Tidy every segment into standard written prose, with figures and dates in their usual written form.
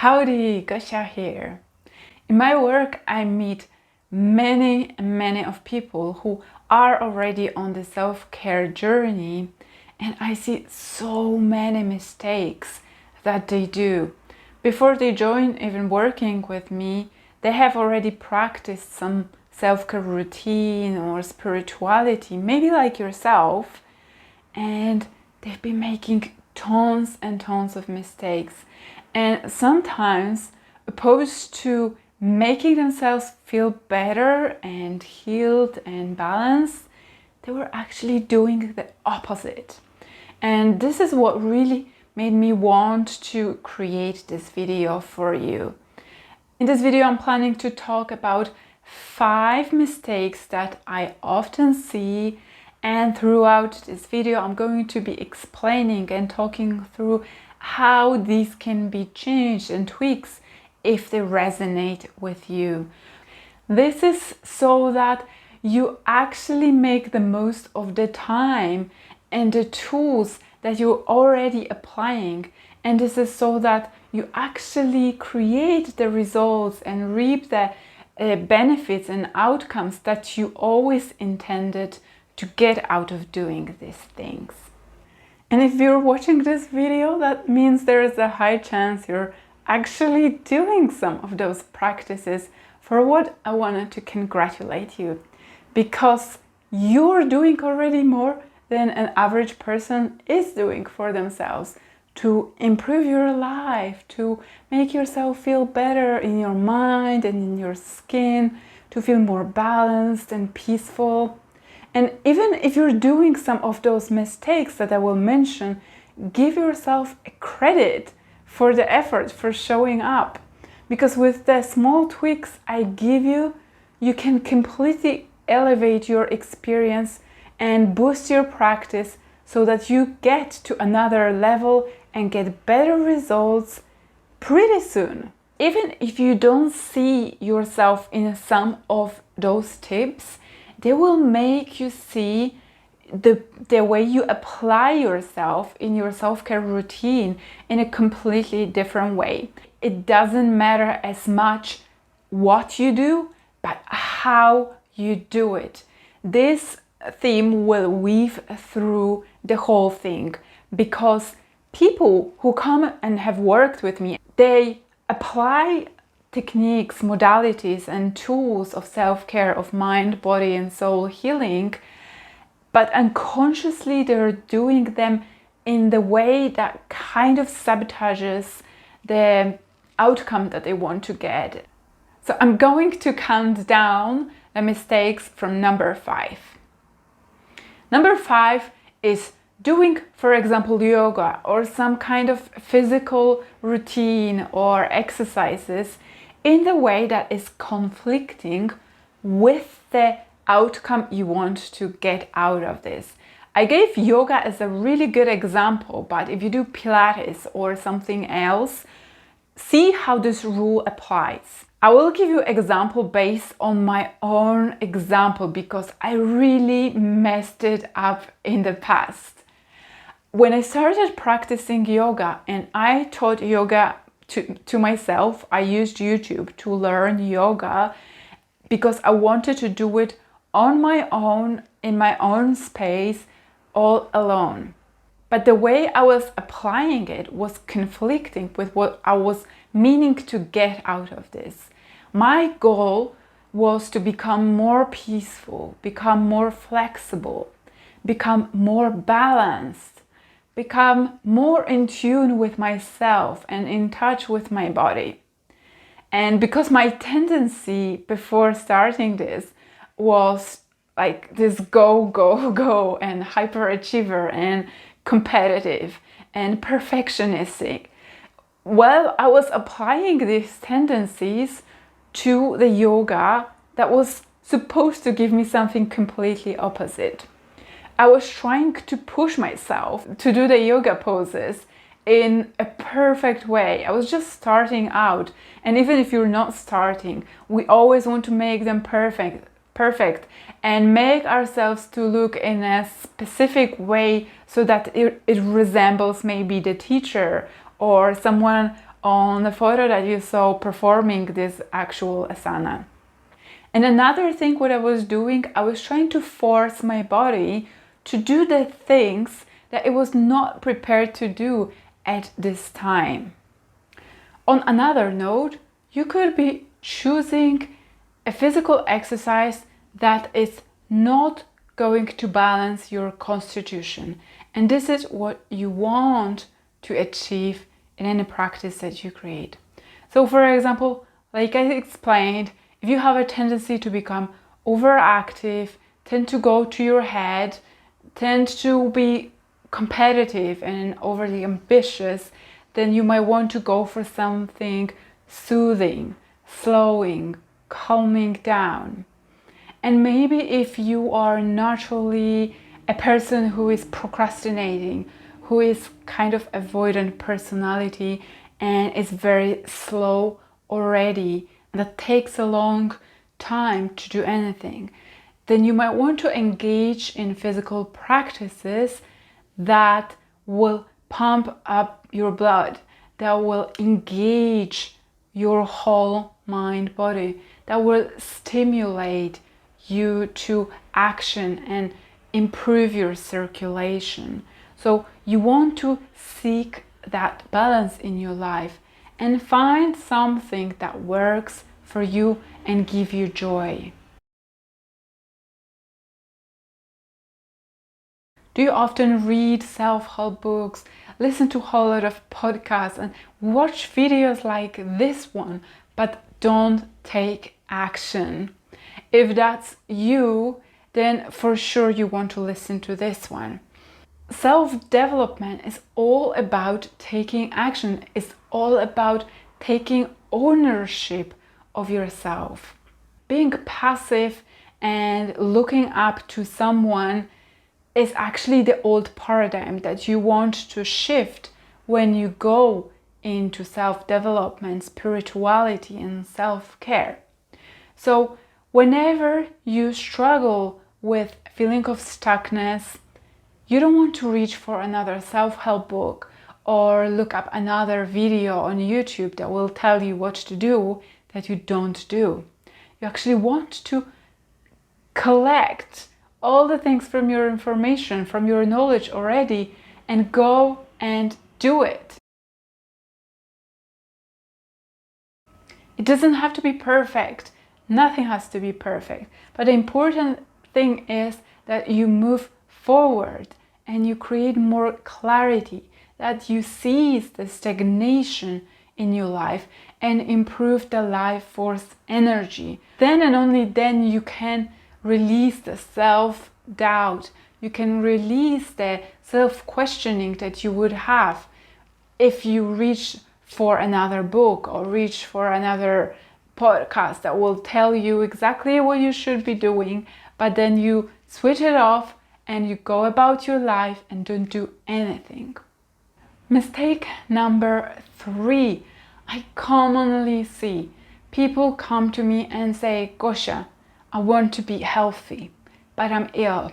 Howdy, Gosha here. In my work, I meet many of people who are already on the self-care journey, and I see so many mistakes that they do. Before they join even working with me, they have already practiced some self-care routine or spirituality, maybe like yourself, and they've been making tons and tons of mistakes. And sometimes, opposed to making themselves feel better and healed and balanced, they were actually doing the opposite. And this is what really made me want to create this video for you. In this video, I'm planning to talk about 5 mistakes that I often see, and throughout this video I'm going to be explaining and talking through how these can be changed and tweaks if they resonate with you. This is so that you actually make the most of the time and the tools that you're already applying, and this is so that you actually create the results and reap the benefits and outcomes that you always intended to get out of doing these things. And if you're watching this video, that means there is a high chance you're actually doing some of those practices, for what I wanted to congratulate you, because you're doing already more than an average person is doing for themselves to improve your life, to make yourself feel better in your mind and in your skin, to feel more balanced and peaceful. And even if you're doing some of those mistakes that I will mention, give yourself a credit for the effort, for showing up. Because with the small tweaks I give you, you can completely elevate your experience and boost your practice so that you get to another level and get better results pretty soon. Even if you don't see yourself in some of those tips, they will make you see the way you apply yourself in your self-care routine in a completely different way. It doesn't matter as much what you do, but how you do it. This theme will weave through the whole thing, because people who come and have worked with me, they apply techniques, modalities and tools of self-care, of mind, body and soul healing, but unconsciously they're doing them in the way that kind of sabotages the outcome that they want to get. So I'm going to count down the mistakes from number 5. Number 5 is doing, for example, yoga or some kind of physical routine or exercises in the way that is conflicting with the outcome you want to get out of this. I gave yoga as a really good example, but if you do Pilates or something else, see how this rule applies. I will give you an example based on my own example, because I really messed it up in the past. When I started practicing yoga and I taught yoga to myself, I used YouTube to learn yoga because I wanted to do it on my own, in my own space, all alone. But the way I was applying it was conflicting with what I was meaning to get out of this. My goal was to become more peaceful, become more flexible, become more balanced, become more in tune with myself and in touch with my body. And because my tendency before starting this was like this go and hyperachiever and competitive and perfectionistic, well, I was applying these tendencies to the yoga that was supposed to give me something completely opposite. I was trying to push myself to do the yoga poses in a perfect way. I was just starting out, and even if you're not starting, we always want to make them perfect and make ourselves to look in a specific way so that it resembles maybe the teacher or someone on the photo that you saw performing this actual asana. And another thing what I was doing, I was trying to force my body to do the things that it was not prepared to do at this time. On another note, you could be choosing a physical exercise that is not going to balance your constitution. And this is what you want to achieve in any practice that you create. So for example, like I explained, if you have a tendency to become overactive, tend to go to your head, tend to be competitive and overly ambitious, then you might want to go for something soothing, slowing, calming down. And maybe if you are naturally a person who is procrastinating, who is kind of avoidant personality and is very slow already, that takes a long time to do anything, then you might want to engage in physical practices that will pump up your blood, that will engage your whole mind body, that will stimulate you to action and improve your circulation. So you want to seek that balance in your life and find something that works for you and give you joy. Do you often read self-help books, listen to a whole lot of podcasts and watch videos like this one, but don't take action? If that's you, then for sure you want to listen to this one. Self-development is all about taking action. It's all about taking ownership of yourself. Being passive and looking up to someone is actually the old paradigm that you want to shift when you go into self-development, spirituality and self-care. So whenever you struggle with a feeling of stuckness, you don't want to reach for another self-help book or look up another video on YouTube that will tell you what to do that you don't do. You actually want to collect all the things from your information, from your knowledge already, and go and do it. It doesn't have to be perfect. Nothing has to be perfect. But the important thing is that you move forward and you create more clarity, that you seize the stagnation in your life and improve the life force energy. Then and only then you can release the self-doubt. You can release the self-questioning that you would have if you reach for another book or reach for another podcast that will tell you exactly what you should be doing, but then you switch it off and you go about your life and don't do anything. Mistake number 3. I commonly see people come to me and say, Gosha, I want to be healthy, but I'm ill.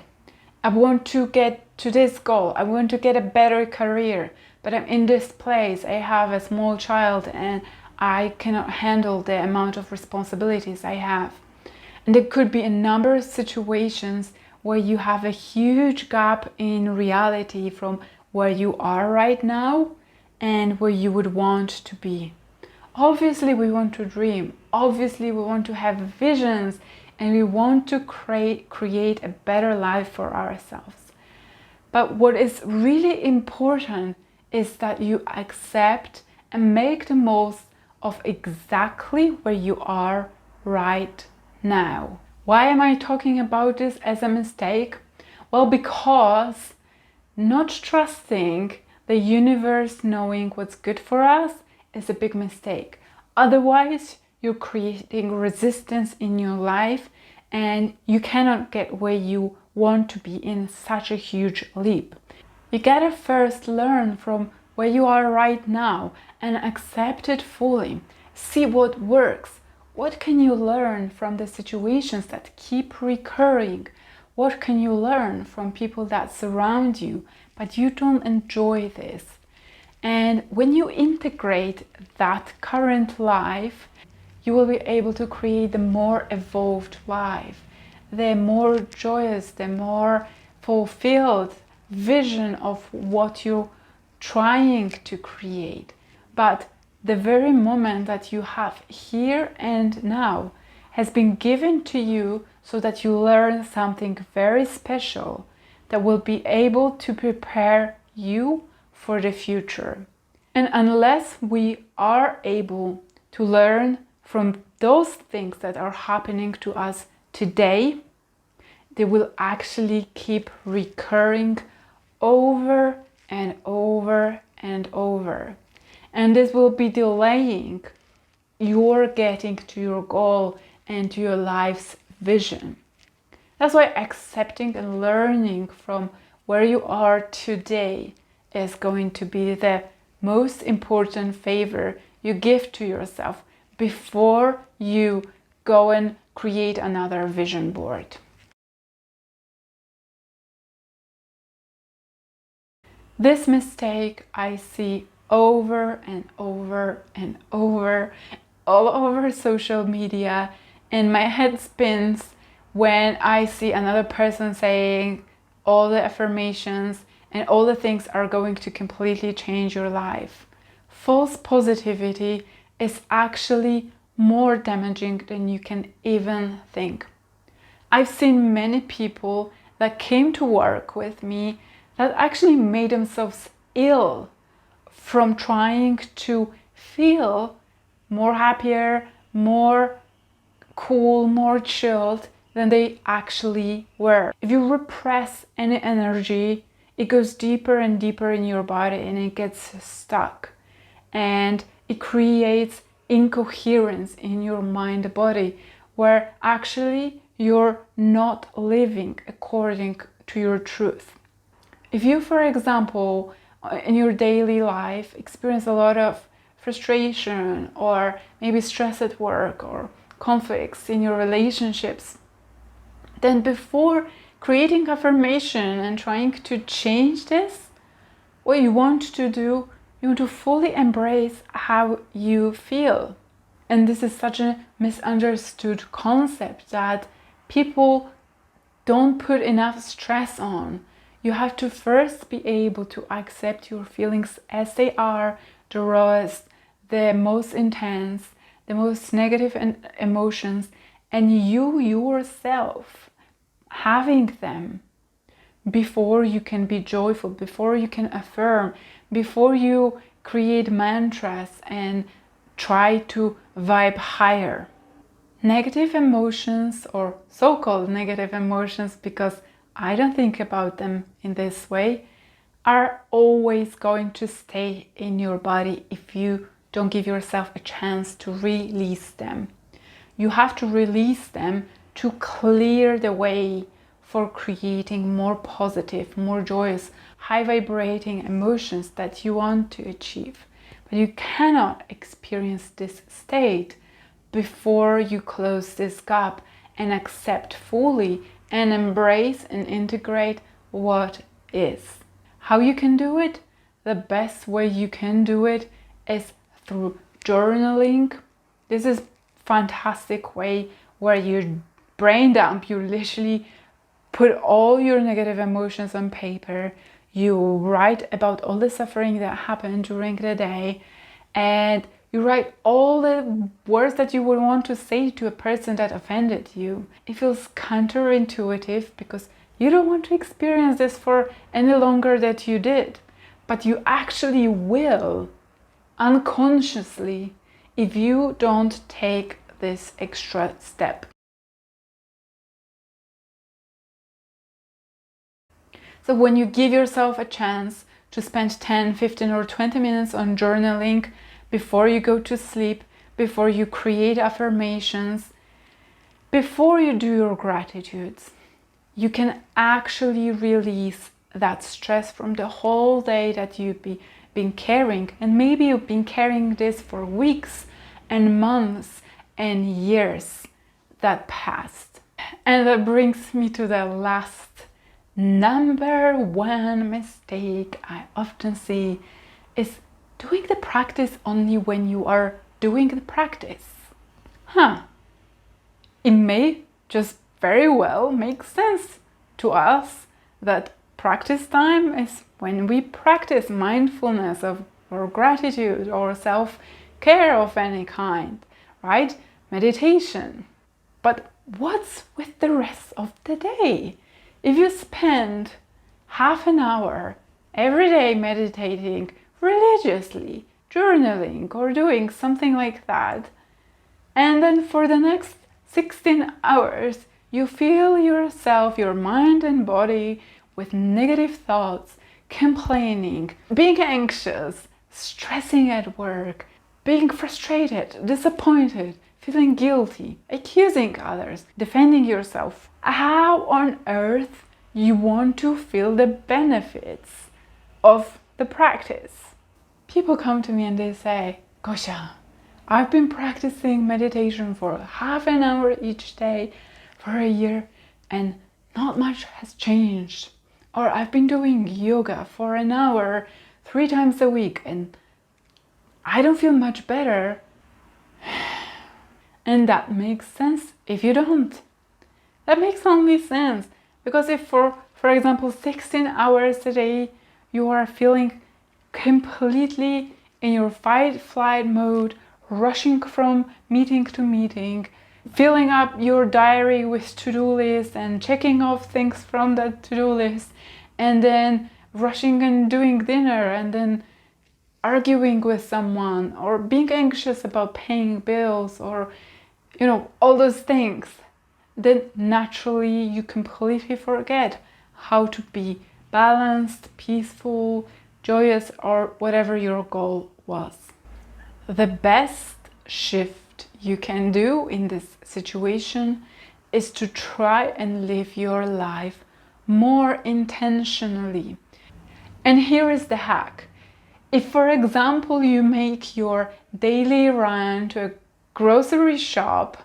I want to get to this goal. I want to get a better career, but I'm in this place. I have a small child and I cannot handle the amount of responsibilities I have. And there could be a number of situations where you have a huge gap in reality from where you are right now and where you would want to be. Obviously, we want to dream. Obviously, we want to have visions and we want to create a better life for ourselves. But what is really important is that you accept and make the most of exactly where you are right now. Why am I talking about this as a mistake? Well, because not trusting the universe knowing what's good for us is a big mistake. Otherwise, you're creating resistance in your life and you cannot get where you want to be in such a huge leap. You gotta first learn from where you are right now and accept it fully. See what works. What can you learn from the situations that keep recurring? What can you learn from people that surround you, but you don't enjoy this? And when you integrate that current life, you will be able to create the more evolved life, the more joyous, the more fulfilled vision of what you're trying to create. But the very moment that you have here and now has been given to you so that you learn something very special that will be able to prepare you for the future. And unless we are able to learn from those things that are happening to us today, they will actually keep recurring over and over and over. And this will be delaying your getting to your goal and to your life's vision. That's why accepting and learning from where you are today is going to be the most important favor you give to yourself before you go and create another vision board. This mistake I see over and over and over all over social media, and my head spins when I see another person saying all the affirmations and all the things are going to completely change your life. False positivity is actually more damaging than you can even think. I've seen many people that came to work with me that actually made themselves ill from trying to feel more happier, more cool, more chilled than they actually were. If you repress any energy, it goes deeper and deeper in your body and it gets stuck. And it creates incoherence in your mind body, where actually you're not living according to your truth. If you, for example, in your daily life experience a lot of frustration or maybe stress at work or conflicts in your relationships, then before creating affirmation and trying to change this, what you want to do, you want to fully embrace how you feel. And this is such a misunderstood concept that people don't put enough stress on. You have to first be able to accept your feelings as they are, the rawest, the most intense, the most negative emotions, and you yourself having them before you can be joyful, before you can affirm, before you create mantras and try to vibe higher. Negative emotions, or so-called negative emotions, because I don't think about them in this way, are always going to stay in your body if you don't give yourself a chance to release them. You have to release them to clear the way for creating more positive, more joyous, high vibrating emotions that you want to achieve. But you cannot experience this state before you close this gap and accept fully and embrace and integrate what is. How you can do it? The best way you can do it is through journaling. This is a fantastic way where you brain dump, you literally put all your negative emotions on paper, you write about all the suffering that happened during the day, and you write all the words that you would want to say to a person that offended you. It feels counterintuitive because you don't want to experience this for any longer that you did, but you actually will unconsciously if you don't take this extra step. So when you give yourself a chance to spend 10, 15 or 20 minutes on journaling before you go to sleep, before you create affirmations, before you do your gratitudes, you can actually release that stress from the whole day that you've been carrying. And maybe you've been carrying this for weeks and months and years that passed. And that brings me to the last number one mistake I often see is doing the practice only when you are doing the practice. It may just very well make sense to us that practice time is when we practice mindfulness or gratitude or self-care of any kind, right? Meditation. But what's with the rest of the day? If you spend half an hour every day meditating religiously, journaling, or doing something like that, and then for the next 16 hours you feel yourself, your mind and body, with negative thoughts, complaining, being anxious, stressing at work, being frustrated, disappointed, feeling guilty, accusing others, defending yourself. How on earth you want to feel the benefits of the practice? People come to me and they say, Gosha, I've been practicing meditation for half an hour each day for a year and not much has changed. Or I've been doing yoga for an hour 3 times a week and I don't feel much better. And that makes sense if you don't. That makes only sense because if for example 16 hours a day you are feeling completely in your fight-flight mode, rushing from meeting to meeting, filling up your diary with to-do lists and checking off things from that to-do list, and then rushing and doing dinner, and then arguing with someone, or being anxious about paying bills, or all those things, then naturally you completely forget how to be balanced, peaceful, joyous, or whatever your goal was. The best shift you can do in this situation is to try and live your life more intentionally. And here is the hack. If, for example, you make your daily run to a grocery shop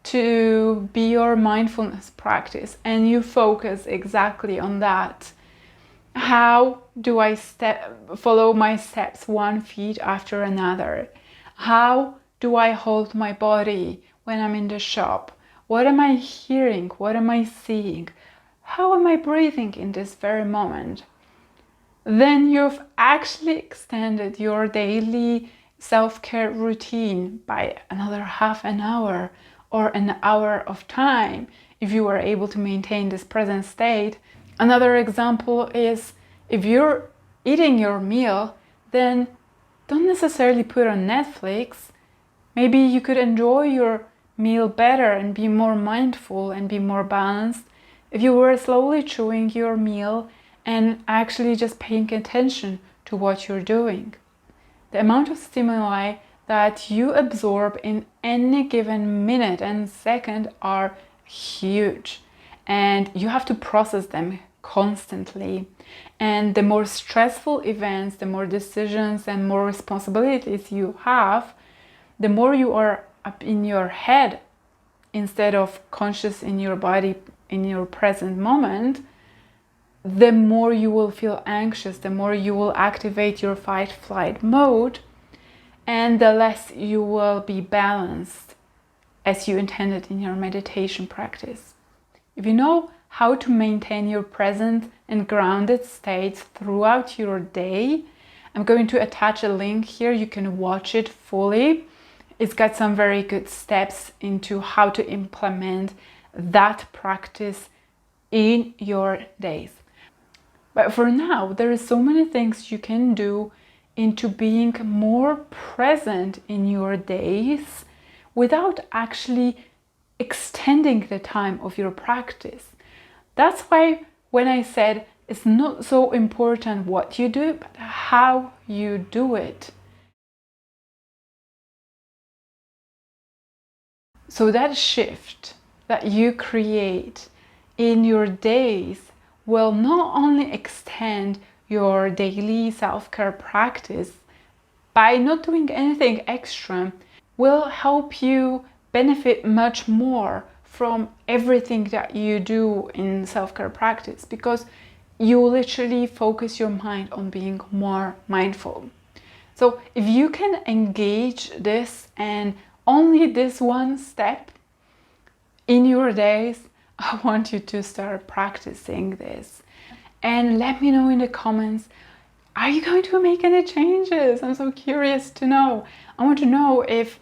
to be your mindfulness practice and you focus exactly on that, how do I follow my steps one feet after another? How do I hold my body when I'm in the shop? What am I hearing? What am I seeing? How am I breathing in this very moment? Then you've actually extended your daily self-care routine by another half an hour or an hour of time if you are able to maintain this present state. Another example is if you're eating your meal, then don't necessarily put on Netflix. Maybe you could enjoy your meal better and be more mindful and be more balanced if you were slowly chewing your meal and actually just paying attention to what you're doing. The amount of stimuli that you absorb in any given minute and second are huge, and you have to process them constantly. And the more stressful events, the more decisions and more responsibilities you have, the more you are up in your head instead of conscious in your body, in your present moment, the more you will feel anxious, the more you will activate your fight-flight mode, and the less you will be balanced as you intended in your meditation practice. If you know how to maintain your present and grounded states throughout your day, I'm going to attach a link here. You can watch it fully. It's got some very good steps into how to implement that practice in your days. But for now, there are so many things you can do into being more present in your days without actually extending the time of your practice. That's why when I said it's not so important what you do, but how you do it. So that shift that you create in your days will not only extend your daily self-care practice by not doing anything extra, will help you benefit much more from everything that you do in self-care practice, because you literally focus your mind on being more mindful. So if you can engage this and only this one step in your days, I want you to start practicing this. And let me know in the comments, are you going to make any changes? I'm so curious to know. I want to know if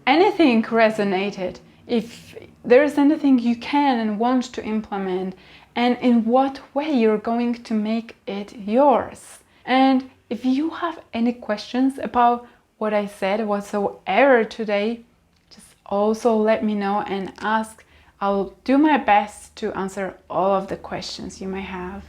anything resonated, if there's anything you can and want to implement, and in what way you're going to make it yours. And if you have any questions about what I said whatsoever today, just also let me know and ask. I'll do my best to answer all of the questions you may have.